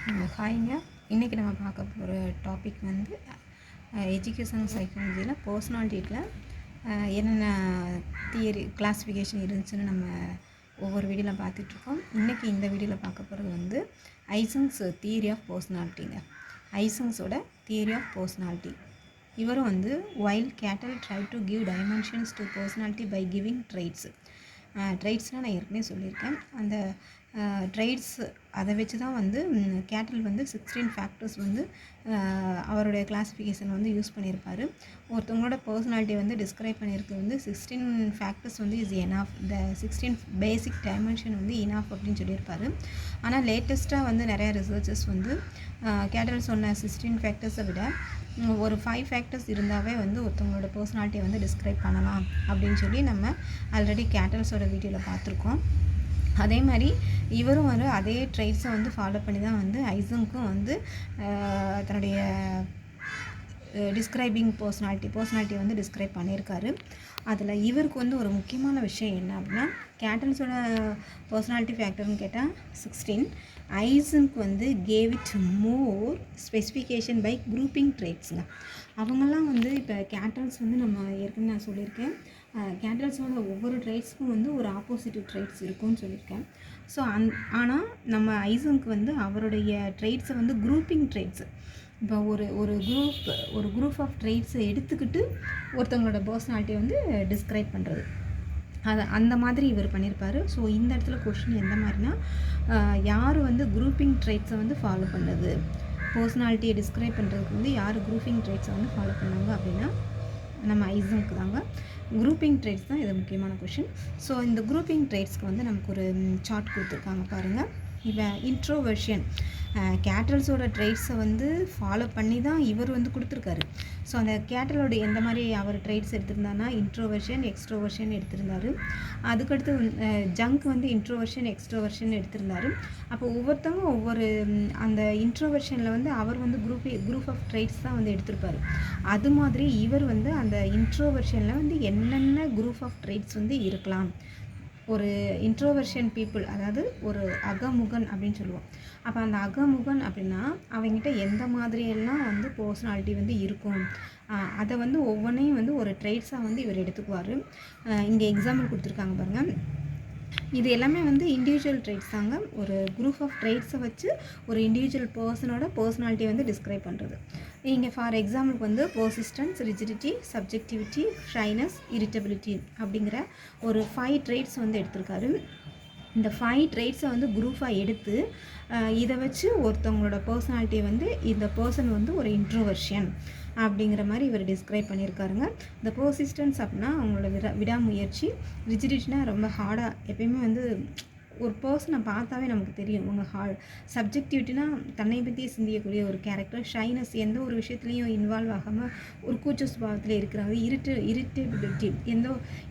ஹாய்ங்க. இன்றைக்கி நம்ம பார்க்க போகிற டாபிக் வந்து எஜுகேஷன் சைக்காலஜியில் பர்சனாலிட்டியில் என்னென்ன தியரி கிளாஸிஃபிகேஷன் இருந்துச்சுன்னு நம்ம ஒவ்வொரு வீடியோவில் பார்த்துட்ருக்கோம். இன்றைக்கி இந்த வீடியோவில் பார்க்க போகிறது வந்து ஐசங்ஸ் தியரி ஆஃப் பர்சனாலிட்டிங்க. ஐசங்ஸோட தியரி ஆஃப் பர்சனாலிட்டி. இவரும் வந்து while Cattell try to give dimensions to personality by giving traits. ட்ரைட்ஸ்னால் நான் ஏற்கனவே சொல்லியிருக்கேன். அந்த ட்ரைட்ஸ் அதை வச்சு தான் வந்து கேட்டல் வந்து 16 ஃபேக்டர்ஸ் வந்து அவருடைய கிளாஸிஃபிகேஷன் வந்து யூஸ் பண்ணியிருப்பார். ஒருத்தவங்களோட பர்சனாலிட்டி வந்து டிஸ்கிரைப் பண்ணியிருக்கு வந்து 16 ஃபேக்டர்ஸ் வந்து இஸ் எனாஃப், இந்த 16 பேசிக் டைமென்ஷன் வந்து இனாஃப் அப்படின்னு சொல்லியிருப்பார். ஆனால் லேட்டஸ்ட்டாக வந்து நிறையா ரிசர்ச்சஸ் வந்து கேட்டல் சொன்ன 16 ஃபேக்டர்ஸை விட ஒரு 5 ஃபேக்டர்ஸ் இருந்தாவே வந்து ஒருத்தவங்களோட பர்சனாலிட்டியை வந்து டிஸ்கிரைப் பண்ணலாம் அப்படின்னு சொல்லி நம்ம ஆல்ரெடி கேட்டல்ஸோட வீடியோவில் பார்த்துருக்கோம். அதே மாதிரி இவரும் வந்து அதே ட்ரைட்ஸை வந்து ஃபாலோ பண்ணி தான் வந்து ஐசங்க்கும் வந்து தன்னுடைய டிஸ்கிரைபிங் பர்சனாலிட்டி வந்து டிஸ்கிரைப் பண்ணியிருக்காரு. அதில் இவருக்கு வந்து ஒரு முக்கியமான விஷயம் என்ன அப்படின்னா, கேட்டல்ஸோட பர்சனாலிட்டி ஃபேக்டர்னு கேட்டால் 16, ஐசங்க்கு வந்து gave it more specification by grouping ட்ரைட்ஸுங்க. அவங்கெல்லாம் வந்து இப்போ கேட்டல்ஸ் வந்து நம்ம ஏற்கனவே நான் சொல்லியிருக்கேன், கேட்டல்ஸோட ஒவ்வொரு ட்ரைட்ஸ்க்கும் வந்து ஒரு ஆப்போசிட்டிவ் ட்ரைட்ஸ் இருக்கும்னு சொல்லியிருக்கேன். ஸோ ஆனால் நம்ம ஐசங்க்கு வந்து அவருடைய ட்ரைட்ஸை வந்து குரூப்பிங் ட்ரைட்ஸு, இப்போ ஒரு குரூப் ஆஃப் ட்ரைட்ஸை எடுத்துக்கிட்டு ஒருத்தவங்களோட பர்சனாலிட்டியை வந்து டிஸ்கிரைப் பண்ணுறது, அந்த மாதிரி இவர் பண்ணியிருப்பார். ஸோ இந்த இடத்துல கொஷின் எந்த மாதிரினா, யார் வந்து குரூப்பிங் ட்ரைட்ஸை வந்து ஃபாலோ பண்ணது, பர்சனாலிட்டியை டிஸ்கிரைப் பண்ணுறதுக்கு வந்து யார் குரூப்பிங் ட்ரைட்ஸை வந்து ஃபாலோ பண்ணாங்க அப்படின்னா நம்ம ஐசங்க்கு தாங்க. குரூப்பிங் ட்ரைட்ஸ் தான் இது முக்கியமான கொஷின். ஸோ இந்த குரூப்பிங் ட்ரைட்ஸ்க்கு வந்து நமக்கு ஒரு சார்ட் கொடுத்துருக்காங்க பாருங்கள். இப்போ இன்ட்ரோவர்ஷன் கேட்டல்ஸோட ட்ரைட்ஸை வந்து ஃபாலோ பண்ணி தான் இவர் வந்து கொடுத்துருக்காரு. ஸோ அந்த கேட்டலோட எந்த மாதிரி அவர் ட்ரைட்ஸ் எடுத்திருந்தாருன்னா இன்ட்ரோவர்ஷன், எக்ஸ்ட்ரோவர்ஷன் எடுத்திருந்தார். அதுக்கடுத்து ஜங்க் வந்து இன்ட்ரோவர்ஷன், எக்ஸ்ட்ரோவர்ஷன் எடுத்திருந்தார். அப்போ ஒவ்வொருத்தவங்க ஒவ்வொரு அந்த இன்ட்ரோவர்ஷனில் வந்து அவர் வந்து குரூப் ஆஃப் ட்ரைட்ஸ் தான் வந்து எடுத்திருப்பார். அது மாதிரி இவர் வந்து அந்த இன்ட்ரோவர்ஷனில் வந்து என்னென்ன குரூப் ஆஃப் ட்ரைட்ஸ் வந்து இருக்கலாம், ஒரு இன்ட்ரோவர்ஷன் பீப்புள், அதாவது ஒரு அகமுகன் அப்படின்னு சொல்லுவோம். அப்போ அந்த அகமுகன் அப்படின்னா அவங்ககிட்ட எந்த மாதிரியெல்லாம் வந்து பர்சனாலிட்டி வந்து இருக்கும், அதை வந்து ஒவ்வொன்றையும் வந்து ஒரு ட்ரைட்ஸாக வந்து இவர் எடுத்துக்குவார். இங்கே எக்ஸாம்பிள் கொடுத்துருக்காங்க பாருங்கள். இது எல்லாமே வந்து இண்டிவிஜுவல் ட்ரைட்ஸ் தாங்க. ஒரு குரூப் ஆஃப் ட்ரைட்ஸை வச்சு ஒரு இண்டிவிஜுவல் பர்சனோட பர்சனாலிட்டியை வந்து டிஸ்கிரைப் பண்ணுறது. இங்கே ஃபார் எக்ஸாம்பிளுக்கு வந்து persistence, rigidity, subjectivity, shyness, irritability அப்படிங்கிற ஒரு 5 ட்ரைட்ஸ் வந்து எடுத்திருக்காரு. இந்த 5 ட்ரைட்ஸை வந்து குரூப்பாக எடுத்து இதை வச்சு ஒருத்தவங்களோட பர்சனாலிட்டியை வந்து இந்த பர்சன் வந்து ஒரு இன்ட்ரோவர்ஷன் அப்படிங்கிற மாதிரி இவர் டிஸ்கிரைப் பண்ணியிருக்காருங்க. இந்த பர்சிஸ்டன்ஸ் அப்படின்னா அவங்களோட விடாமுயற்சி, ரிஜிடிட்டினா ரொம்ப ஹார்டாக எப்பயுமே வந்து ஒரு பர்சனை பார்த்தாவே நமக்கு தெரியும் அவங்க சப்ஜெக்டிவிட்டினா தன்னை பற்றியே சிந்திக்கக்கூடிய ஒரு கேரக்டர், ஷைனஸ் எந்த ஒரு விஷயத்துலையும் இன்வால்வ் ஆகாமல் ஒரு கூச்ச சுபாவத்தில் இருக்கிறவங்க, இரிட்டபிலிட்டி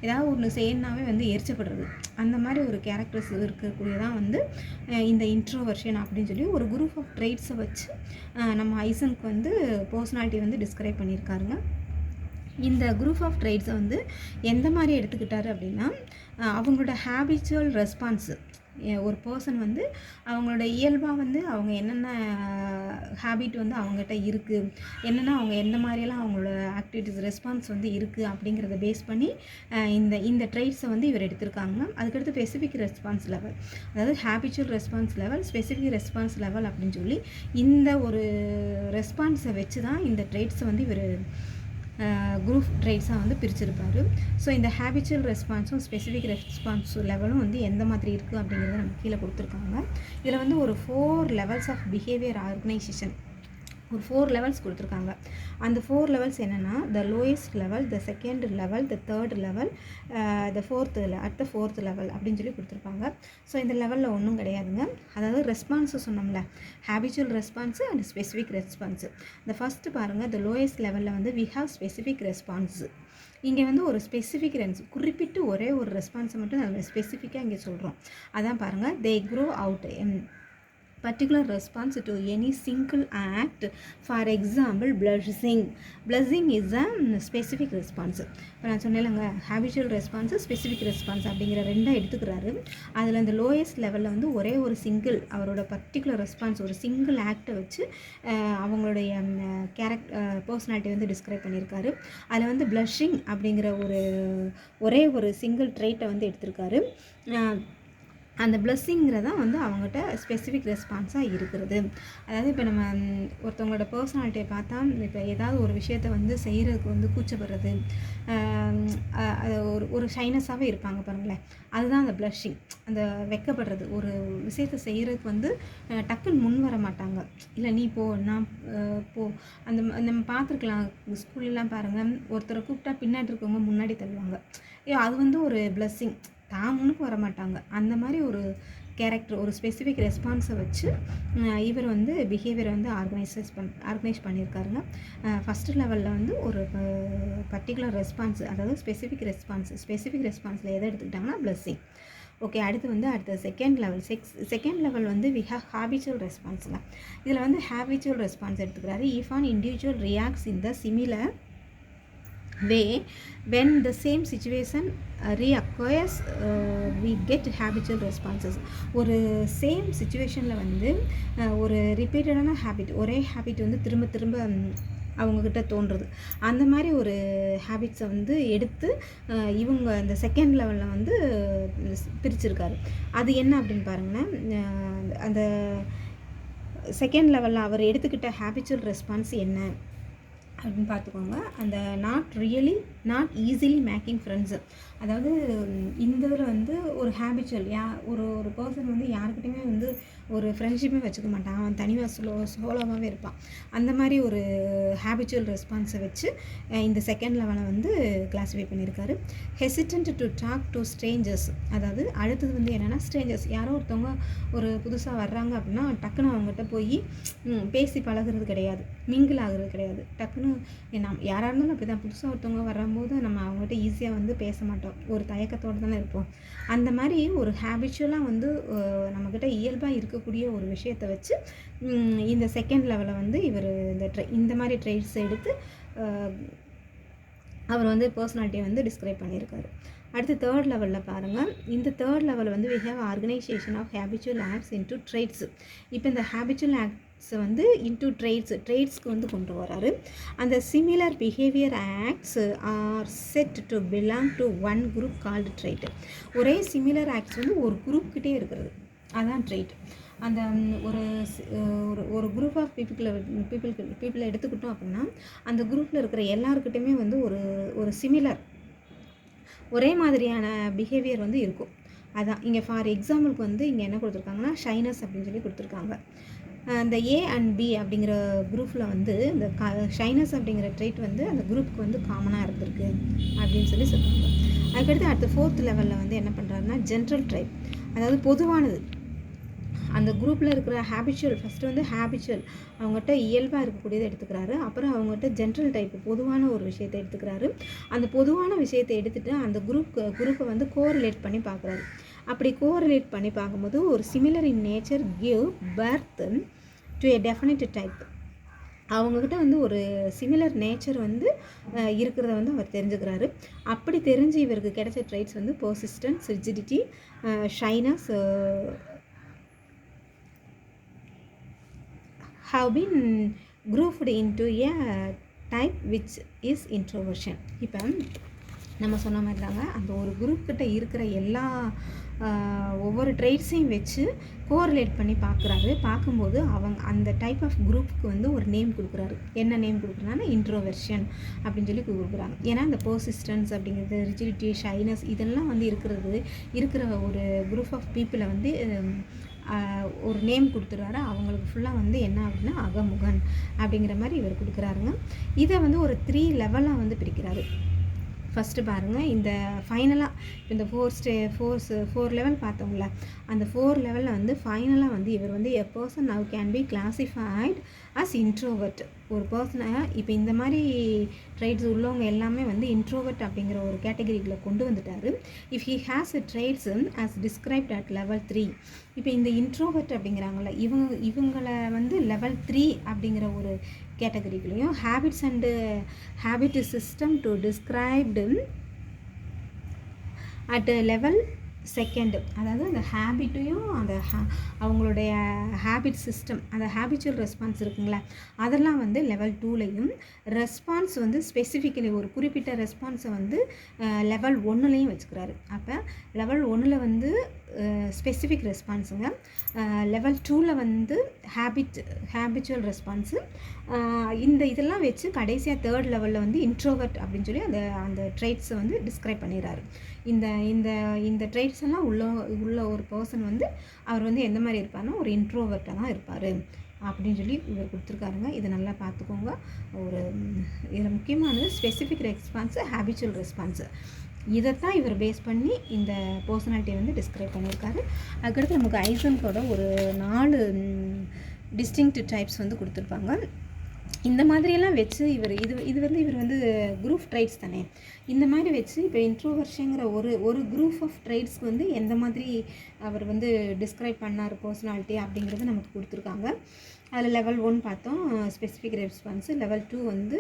ஏதாவது ஒன்று செய்யணுன்னாவே வந்து எரிச்சப்படுறது, அந்த மாதிரி ஒரு கேரக்டர்ஸ் இருக்கக்கூடியதான் வந்து இந்த இன்ட்ரோவர்ஷன் அப்படின்னு சொல்லி ஒரு குரூப் ஆஃப் ட்ரைட்ஸை வச்சு நம்ம ஐசங்க்கு வந்து பர்சனாலிட்டி வந்து டிஸ்கிரைப் பண்ணியிருக்காருங்க. இந்த குரூப் ஆஃப் ட்ரைட்ஸை வந்து எந்த மாதிரி எடுத்துக்கிட்டாரு அப்படின்னா, அவங்களோட ஹேபிச்சுவல் ரெஸ்பான்ஸு, ஒரு பர்சன் வந்து அவங்களோட இயல்பாக வந்து அவங்க என்னென்ன ஹேபிட் வந்து அவங்ககிட்ட இருக்குது, என்னென்னா அவங்க எந்த மாதிரியெல்லாம் அவங்களோட ஆக்டிவிட்டிஸ் ரெஸ்பான்ஸ் வந்து இருக்குது அப்படிங்கிறத பேஸ் பண்ணி இந்த ட்ரைட்ஸை வந்து இவர் எடுத்திருக்காங்க. அதுக்கடுத்து ஸ்பெசிஃபிக் ரெஸ்பான்ஸ் லெவல், அதாவது habitual response level, specific response level அப்படின்னு சொல்லி இந்த ஒரு ரெஸ்பான்ஸை வச்சு தான் இந்த ட்ரைட்ஸை வந்து இவர் குரூப் ட்ரைட்ஸாக வந்து பிரிச்சிருப்பார். ஸோ இந்த ஹேபிச்சுவல் ரெஸ்பான்ஸும் ஸ்பெசிஃபிக் ரெஸ்பான்ஸ் லெவலும் வந்து எந்த மாதிரி இருக்குது அப்படிங்கிறத நம்ம கீழே கொடுத்துருக்காங்க. இதில் வந்து ஒரு 4 லெவல்ஸ் ஆஃப் பிஹேவியர் ஆர்கனைசேஷன், ஒரு 4 லெவல்ஸ் கொடுத்துருக்காங்க. அந்த 4 லெவல்ஸ் என்னென்னா the lowest level, the second level, the third level, the fourth level அப்படின்னு சொல்லி கொடுத்துருப்பாங்க. ஸோ இந்த லெவலில் ஒன்றும் கிடையாதுங்க. அதாவது ரெஸ்பான்ஸு சொன்னோம்ல, habitual response and specific response. இந்த ஃபஸ்ட்டு பாருங்கள், த லோயஸ்ட் லெவலில் வந்து வி ஹாவ் ஸ்பெசிஃபிக் ரெஸ்பான்ஸு. இங்கே வந்து ஒரு ஸ்பெசிஃபிக் குறிப்பிட்டு ஒரே ஒரு ரெஸ்பான்ஸை மட்டும் நம்ம ஸ்பெசிஃபிக்காக இங்கே சொல்கிறோம். அதான் பாருங்கள், தே grow out, particular response to any single act. For example, blushing is a specific response. இப்போ நான் சொன்னேன்லங்க habitual response specific response அப்படிங்கிற ரெண்டாக எடுத்துக்கிறாரு. அதில் அந்த லோயஸ்ட் லெவலில் வந்து ஒரே ஒரு சிங்கிள் அவரோட பர்டிகுலர் ரெஸ்பான்ஸ் ஒரு சிங்கிள் ஆக்டை வச்சு அவங்களுடைய பர்சனாலிட்டி வந்து டிஸ்கிரைப் பண்ணியிருக்காரு. அதில் வந்து blushing அப்படிங்கிற ஒரே ஒரு சிங்கிள் ட்ரைட்டை வந்து எடுத்திருக்காரு. அந்த பிளஸ்ஸிங்கிறதான் வந்து அவங்ககிட்ட ஸ்பெசிஃபிக் ரெஸ்பான்ஸாக இருக்கிறது. அதாவது இப்போ நம்ம ஒருத்தவங்களோட பர்சனாலிட்டியை பார்த்தா இப்போ ஏதாவது ஒரு விஷயத்தை வந்து செய்கிறதுக்கு வந்து கூச்சப்படுறது, அது ஒரு ஷைனஸாகவே இருப்பாங்க பாருங்களேன், அதுதான் அந்த ப்ளஷிங். அந்த வெக்கப்படுறது, ஒரு விஷயத்தை செய்கிறதுக்கு வந்து டக்குன்னு முன் வர மாட்டாங்க. இல்லை நீ போ, நான் போ. அந்த நம்ம பார்த்துருக்கலாம் ஸ்கூல்லாம் பாருங்கள், ஒருத்தரை கூப்பிட்டா பின்னாடி இருக்கவங்க முன்னாடி தள்ளுவாங்க. அது வந்து ஒரு பிளஸ்ஸிங், தான் முன்னுக்கு வர மாட்டாங்க. அந்த மாதிரி ஒரு கேரக்டர், ஒரு ஸ்பெசிஃபிக் ரெஸ்பான்ஸை வச்சு இவர் வந்து பிஹேவியரை வந்து ஆர்கனைஸ் பண்ணியிருக்காருங்க. ஃபஸ்ட்டு லெவலில் வந்து ஒரு பர்டிகுலர் ரெஸ்பான்ஸ், அதாவது ஸ்பெசிஃபிக் ரெஸ்பான்ஸில் எதை எடுத்துக்கிட்டாங்கன்னா பிளஸ்ஸிங். ஓகே, அடுத்த செகண்ட் லெவல் வந்து வி ஹேவ் ஹேபிச்சுவல் ரெஸ்பான்ஸுங்க. இதில் வந்து ஹேபிச்சுவல் ரெஸ்பான்ஸ் எடுத்துக்கிறாரு. If an individual reacts in the similar way when the same situation reoccurs, we get habitual responses. ஒரு சேம் சிச்சுவேஷனில் வந்து ஒரு ரிப்பீட்டடான ஒரே ஹேபிட் வந்து திரும்ப அவங்கக்கிட்ட தோன்றுறது, அந்த மாதிரி ஒரு ஹேபிட்ஸை வந்து எடுத்து இவங்க அந்த செகண்ட் லெவலில் வந்து பிரிச்சிருக்காரு. அது என்ன அப்படின்னு பாருங்கன்னா, அந்த செகண்ட் லெவலில் அவர் எடுத்துக்கிட்ட ஹேபிச்சுவல் ரெஸ்பான்ஸ் என்ன அப்படின்னு பார்த்துக்கோங்க. அந்த நாட் ஈஸிலி மேக்கிங் ஃப்ரெண்ட்ஸு, அதாவது இந்த இதில் வந்து ஒரு ஹேபிச்சுவல் ஒரு பர்சன் வந்து யாருக்கிட்டையுமே வந்து ஒரு ஃப்ரெண்ட்ஷிப்பே வச்சுக்க மாட்டான், அவன் தனியாக சோலோவாகவே இருப்பான். அந்த மாதிரி ஒரு ஹேபிச்சுவல் ரெஸ்பான்ஸை வச்சு இந்த செகண்ட் லெவலை வந்து கிளாஸிஃபை பண்ணியிருக்காரு. Hesitant to talk to strangers, அதாவது அடுத்தது வந்து என்னென்னா ஸ்ட்ரேஞ்சர்ஸ், யாரோ ஒருத்தவங்க ஒரு புதுசாக வர்றாங்க அப்படின்னா டக்குன்னு அவங்ககிட்ட போய் பேசி பழகிறது கிடையாது, மிங்கிள் ஆகிறது கிடையாது. டக்குன்னு யாராக இருந்தாலும் அப்படி தான், புதுசாக ஒருத்தவங்க வரும்போது நம்ம அவங்ககிட்ட ஈஸியாக வந்து பேச மாட்டோம், ஒரு தயக்கத்தோடு தானே இருப்போம். அந்த மாதிரி ஒரு ஹேபிச்சுவலாக வந்து நம்மக்கிட்ட இயல்பாக இருக்கக்கூடிய ஒரு விஷயத்தை வச்சு இந்த செகண்ட் லெவலில் வந்து இவர் இந்த மாதிரி ட்ரைட்ஸ் எடுத்து அவர் வந்து பர்சனாலிட்டியை வந்து டிஸ்கிரைப் பண்ணியிருக்காரு. அடுத்து தேர்ட் லெவலில் பாருங்கள். இந்த தேர்ட் லெவலில் வந்து we have organisation of habitual acts into traits. இப்போ இந்த ஹேபிச்சுவல் ஆக்ட்ஸை வந்து இன்டூ ட்ரைட்ஸ்க்கு வந்து கொண்டு வராரு. அந்த similar behaviour acts are set to belong to one group called trait. ஒரே சிமிலர் ஆக்ட்ஸ் வந்து ஒரு குரூப்கிட்டே இருக்கிறது, அதான் ட்ரைட். அந்த ஒரு குரூப் ஆஃப் பீப்புளை எடுத்துக்கிட்டோம் அப்படின்னா அந்த குரூப்பில் இருக்கிற எல்லாருக்கிட்டையுமே வந்து ஒரு சிமிலர், ஒரே மாதிரியான பிஹேவியர் வந்து இருக்கும். அதான் இங்கே ஃபார் எக்ஸாம்பிளுக்கு வந்து இங்கே என்ன கொடுத்துருக்காங்கன்னா ஷைனஸ் அப்படின்னு சொல்லி கொடுத்துருக்காங்க. இந்த ஏ அண்ட் பி அப்படிங்கிற குரூப்பில் வந்து இந்த ஷைனஸ் அப்படிங்கிற ட்ரைட் வந்து அந்த குரூப்புக்கு வந்து காமனாக இருந்திருக்கு அப்படின்னு சொல்லி சொல்கிறாங்க. அதுக்கடுத்து அடுத்த ஃபோர்த் லெவலில் வந்து என்ன பண்ணுறாருன்னா ஜென்ரல் ட்ரைட், அதாவது பொதுவானது. அந்த குரூப்பில் இருக்கிற ஹேபிச்சுவல், ஃபஸ்ட்டு வந்து ஹேபிச்சுவல் அவங்ககிட்ட இயல்பாக இருக்கக்கூடியதை எடுத்துக்கிறாரு. அப்புறம் அவங்ககிட்ட ஜென்ரல் டைப் பொதுவான ஒரு விஷயத்தை எடுத்துக்கிறாரு. அந்த பொதுவான விஷயத்தை எடுத்துகிட்டு அந்த குரூப்பை வந்து கோரிலேட் பண்ணி பார்க்குறாரு. அப்படி கோரிலேட் பண்ணி பார்க்கும்போது ஒரு similar in nature give birth to a definite type. அவங்கக்கிட்ட வந்து ஒரு சிமிலர் நேச்சர் வந்து இருக்கிறத வந்து அவர் தெரிஞ்சுக்கிறாரு. அப்படி தெரிஞ்சு இவருக்கு கிடைச்ச ட்ரைட்ஸ் வந்து persistence, rigidity, shyness have been grouped into a type which is introversion. இப்போ நம்ம சொன்ன மாதிரி தாங்க அந்த ஒரு குரூப்கிட்ட இருக்கிற ஒவ்வொரு ட்ரைட்ஸையும் வச்சு கோரிலேட் பண்ணி பார்க்கும்போது அவங்க அந்த டைப் ஆஃப் குரூப்புக்கு வந்து ஒரு நேம் கொடுக்குறாரு. என்ன நேம் கொடுக்குறாங்கன்னா இன்ட்ரோவர்ஷன் அப்படின்னு சொல்லி கொடுக்குறாங்க. ஏன்னா அந்த பர்சிஸ்டன்ஸ் அப்படிங்கிறது, ரிஜிடிட்டி, ஷைனஸ் இதெல்லாம் வந்து இருக்கிற ஒரு குரூப் ஆஃப் பீப்புளை வந்து ஒரு நேம் கொடுத்துருவாரு. அவங்களுக்கு ஃபுல்லாக வந்து என்ன அப்படின்னா அகமுகன் அப்படிங்கிற மாதிரி இவர் கொடுக்குறாருங்க. இதை வந்து ஒரு 3 லெவலாக வந்து பிரிக்கிறாரு. ஃபஸ்ட்டு பாருங்கள், இந்த ஃபைனலாக இந்த 4 லெவல் பார்த்தோம்ல, அந்த 4 லெவலில் வந்து ஃபைனலாக வந்து இவர் வந்து a person now can be classified as introvert. ஒரு பர்சனை இப்போ இந்த மாதிரி ட்ரைட்ஸ் உள்ளவங்க எல்லாமே வந்து இன்ட்ரோவர்ட் அப்படிங்கிற ஒரு கேட்டகரியில் கொண்டு வந்துட்டார். If he has traits as described at level 3. இப்போ இந்த இன்ட்ரோவர்ட் அப்படிங்கிறாங்கல்ல, இவங்களை வந்து லெவல் 3 அப்படிங்கிற ஒரு கேட்டகரிக்குள்ளேயும் habits and habit system to described at level second, அதாவது அந்த ஹேபிட்டையும் அந்த அவங்களுடைய ஹேபிட் சிஸ்டம், அந்த ஹேபிச்சுவல் ரெஸ்பான்ஸ் இருக்குங்களா, அதெல்லாம் வந்து லெவல் 2லையும், ரெஸ்பான்ஸ் வந்து ஸ்பெசிஃபிக்கலி ஒரு குறிப்பிட்ட ரெஸ்பான்ஸை வந்து லெவல் 1லையும் வச்சுக்கிறாரு. அப்போ லெவல் 1ல் வந்து ஸ்பெசிஃபிக் ரெஸ்பான்ஸுங்க, லெவல் 2ல் வந்து ஹேபிச்சுவல் ரெஸ்பான்ஸு. இதெல்லாம் வச்சு கடைசியாக 3rd லெவலில் வந்து இன்ட்ரோவர்ட் அப்படின்னு சொல்லி அந்த ட்ரைட்ஸை வந்து டிஸ்கிரைப் பண்ணிடுறாரு. இந்த ட்ரைட்ஸ் எல்லாம் உள்ள ஒரு பர்சன் வந்து அவர் வந்து எந்த மாதிரி இருப்பார்னா ஒரு இன்ட்ரோவர்ட்டாக தான் இருப்பார் அப்படின்னு சொல்லி இவர் கொடுத்துருக்காருங்க. இதை நல்லா பார்த்துக்கோங்க. இதில் முக்கியமானது ஸ்பெசிஃபிக் ரெஸ்பான்ஸு, ஹேபிச்சுவல் ரெஸ்பான்ஸு, இதைத்தான் இவர் பேஸ் பண்ணி இந்த பர்சனாலிட்டியை வந்து டிஸ்கிரைப் பண்ணியிருக்காரு. அதுக்கடுத்து நமக்கு ஐசன்கோட ஒரு 4 டிஸ்டிங்க்ட் டைப்ஸ் வந்து கொடுத்துருப்பாங்க. இந்த மாதிரியெல்லாம் வச்சு இவர் வந்து குரூப் ட்ரைட்ஸ் தானே, இந்த மாதிரி வச்சு இப்போ இன்ட்ரோவர்ஷனுங்கிற ஒரு குரூப் ஆஃப் ட்ரைட்ஸ்க்கு வந்து எந்த மாதிரி அவர் வந்து டிஸ்கிரைப் பண்ணார் பர்சனாலிட்டி அப்படிங்கிறது நமக்கு கொடுத்துருக்காங்க. அதில் லெவல் 1 பார்த்தோம் ஸ்பெசிஃபிக் ரெஸ்பான்ஸு, லெவல் 2 வந்து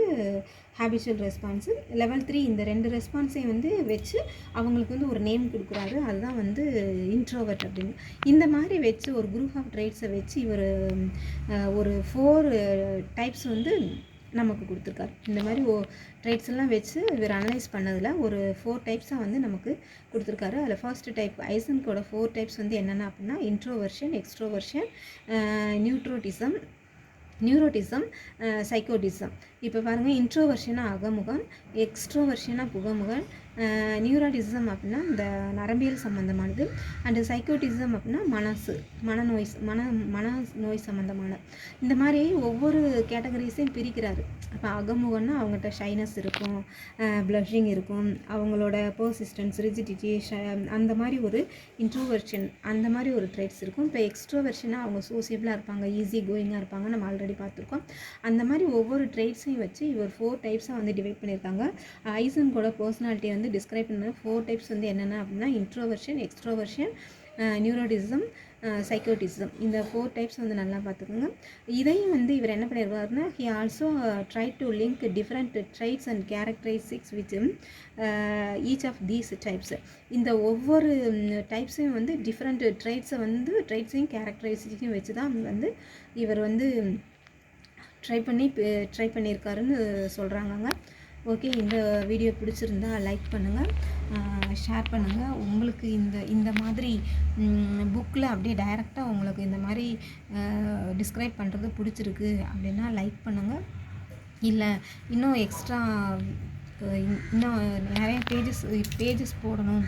ஹேபிச்சுவல் ரெஸ்பான்ஸு, லெவல் 3 இந்த 2 ரெஸ்பான்ஸையும் வந்து வச்சு அவங்களுக்கு வந்து ஒரு நேம் கொடுக்குறாரு, அதுதான் வந்து இன்ட்ரோவர்ட் அப்படின்னு. இந்த மாதிரி வச்சு ஒரு குரூப் ஆஃப் ட்ரைட்ஸை வச்சு இவர் ஒரு 4 டைப்ஸ் வந்து நமக்கு கொடுத்துருக்காரு. இந்த மாதிரி ட்ரைட்ஸ் எல்லாம் வச்சு இவர் அனலைஸ் பண்ணதில் ஒரு 4 டைப்ஸாக வந்து நமக்கு கொடுத்துருக்காரு. அதில் ஃபர்ஸ்ட் டைப் ஐசன்கோட 4 டைப்ஸ் வந்து என்னென்ன அப்படின்னா இன்ட்ரோவர்ஷன், எக்ஸ்ட்ரோவர்ஷன், நியூரோட்டிசம், சைக்கோட்டிசம். இப்போ பாருங்கள், இன்ட்ரோவர்ஷனாக அகமுகம், எக்ஸ்ட்ரோவர்ஷனாக புகமுகம், நியூரோட்டிசம் அப்படின்னா இந்த நரம்பியல் சம்மந்தமானது, அண்டு சைக்கோட்டிசம் அப்படின்னா மனநோய் சம்மந்தமான. இந்த மாதிரி ஒவ்வொரு கேட்டகரிஸையும் பிரிக்கிறாரு. அப்போ அகமுகம்னா அவங்கள்ட்ட ஷைனஸ் இருக்கும், ப்ளஷிங் இருக்கும், அவங்களோட பர்சிஸ்டன்ஸ், ரிஜிடிட்டி, அந்த மாதிரி ஒரு இன்ட்ரோவர்ஷன் அந்த மாதிரி ஒரு ட்ரைட்ஸ் இருக்கும். இப்போ எக்ஸ்ட்ரோவர்ஷனாக அவங்க சோசியபிளாக இருப்பாங்க, ஈஸி கோயிங்காக இருப்பாங்க, நம்ம ஆல்ரெடி பார்த்துருக்கோம். அந்த மாதிரி ஒவ்வொரு ட்ரைட்ஸையும் வச்சு இவர் 4 டைப்ஸாக வந்து டிவைட் பண்ணியிருக்காங்க. ஐசன்கோட பர்சனாலிட்டியை வந்து டிஸ்கிரைப் பண்ண 4 டைப்ஸ் வந்து என்னென்ன அப்படின்னா இன்ட்ரோவர்ஷன், எக்ஸ்ட்ரோவர்ஷன், நியூரோட்டிசம், சைக்கோட்டிசம். இந்த 4 டைப்ஸ் வந்து நல்லா பார்த்துக்கோங்க. இதையும் வந்து இவர் என்ன பண்ணியிருக்காருன்னா he also try to link different traits and characteristics with each of these types. இந்த ஒவ்வொரு டைப்ஸையும் வந்து டிஃப்ரெண்ட் ட்ரைட்ஸையும் கேரக்டரிஸ்டிக்ஸையும் வச்சு தான் வந்து இவர் வந்து ட்ரை பண்ணியிருக்காருன்னு சொல்கிறாங்கங்க. ஓகே, இந்த வீடியோ பிடிச்சிருந்தா லைக் பண்ணுங்கள், ஷேர் பண்ணுங்கள். உங்களுக்கு இந்த மாதிரி புக்கில் அப்படியே டைரெக்டாக உங்களுக்கு இந்த மாதிரி டிஸ்கிரைப் பண்ணுறது பிடிச்சிருக்கு அப்படின்னா லைக் பண்ணுங்கள். இல்லை இன்னும் எக்ஸ்ட்ரா இன்னும் நிறைய பேஜஸ் போடணும்,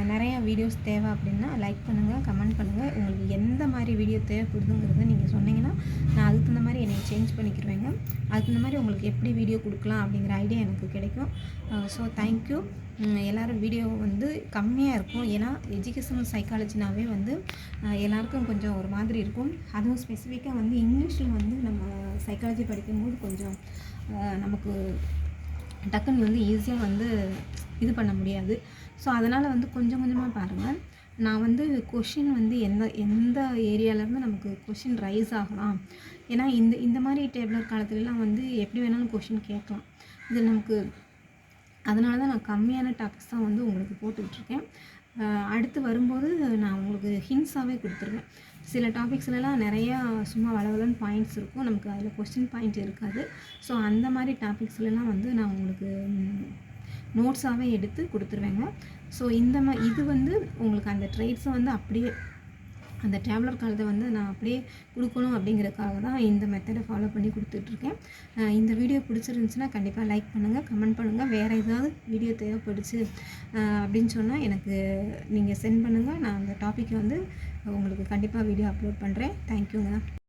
நிறையா வீடியோஸ் தேவை அப்படின்னா லைக் பண்ணுங்கள், கமெண்ட் பண்ணுங்கள். உங்களுக்கு எந்த மாதிரி வீடியோ தேவைப்படுதுங்கிறத நீங்கள் சொன்னீங்கன்னா நான் அதுக்கு தகுந்த மாதிரி என்னை சேஞ்ச் பண்ணிக்கிடுவேங்க. அதுக்கு தகுந்த மாதிரி உங்களுக்கு எப்படி வீடியோ கொடுக்கலாம் அப்படிங்கிற ஐடியா எனக்கு கிடைக்கும். So thank you. எல்லோரும் வீடியோ வந்து கம்மியாக இருக்கும், ஏன்னா எஜுகேஷனல் சைக்காலஜினாவே வந்து எல்லாருக்கும் கொஞ்சம் ஒரு மாதிரி இருக்கும். அதுவும் ஸ்பெசிஃபிக்காக வந்து இங்கிலீஷில் வந்து நம்ம சைக்காலஜி படிக்கும்போது கொஞ்சம் நமக்கு டக்குன்னு வந்து ஈஸியாக வந்து இது பண்ண முடியாது. ஸோ அதனால் வந்து கொஞ்சம் கொஞ்சமாக பாருங்கள். நான் வந்து கொஷின் வந்து எந்த ஏரியாவிலேருந்து நமக்கு கொஷின் ரைஸ் ஆகலாம், ஏன்னா இந்த மாதிரி டேபிளர் காலத்துலலாம் வந்து எப்படி வேணாலும் கொஷின் கேட்கலாம். இது நமக்கு அதனால தான் நான் கம்மியான டாபிக்ஸ் தான் வந்து உங்களுக்கு போட்டுக்கிட்டுருக்கேன். அடுத்து வரும்போது நான் உங்களுக்கு ஹிண்ட்ஸாகவே கொடுத்துருவேன். சில டாபிக்ஸ்லாம் நிறையா சும்மா வளவலன்னு பாயிண்ட்ஸ் இருக்கும், நமக்கு அதில் கொஸ்டின் பாயிண்ட் இருக்காது. ஸோ அந்த மாதிரி டாபிக்ஸ்லாம் வந்து நான் உங்களுக்கு நோட்ஸாகவே எடுத்து கொடுத்துருவேங்க. ஸோ இது வந்து உங்களுக்கு அந்த ட்ரைட்ஸை வந்து அப்படியே அந்த டேப்லர் காலத்தை வந்து நான் அப்படியே கொடுக்கணும் அப்படிங்கிறதுக்காக தான் இந்த மெத்தடை ஃபாலோ பண்ணி கொடுத்துட்ருக்கேன். இந்த வீடியோ பிடிச்சிருந்துச்சுன்னா கண்டிப்பாக லைக் பண்ணுங்கள், கமெண்ட் பண்ணுங்கள். வேறு ஏதாவது வீடியோ தேவைப்படுச்சு அப்படின்னு சொன்னால் எனக்கு நீங்கள் சென்ட் பண்ணுங்கள். நான் அந்த டாப்பிக்கை வந்து உங்களுக்கு கண்டிப்பாக வீடியோ அப்லோட் பண்ணுறேன். தேங்க்யூங்க.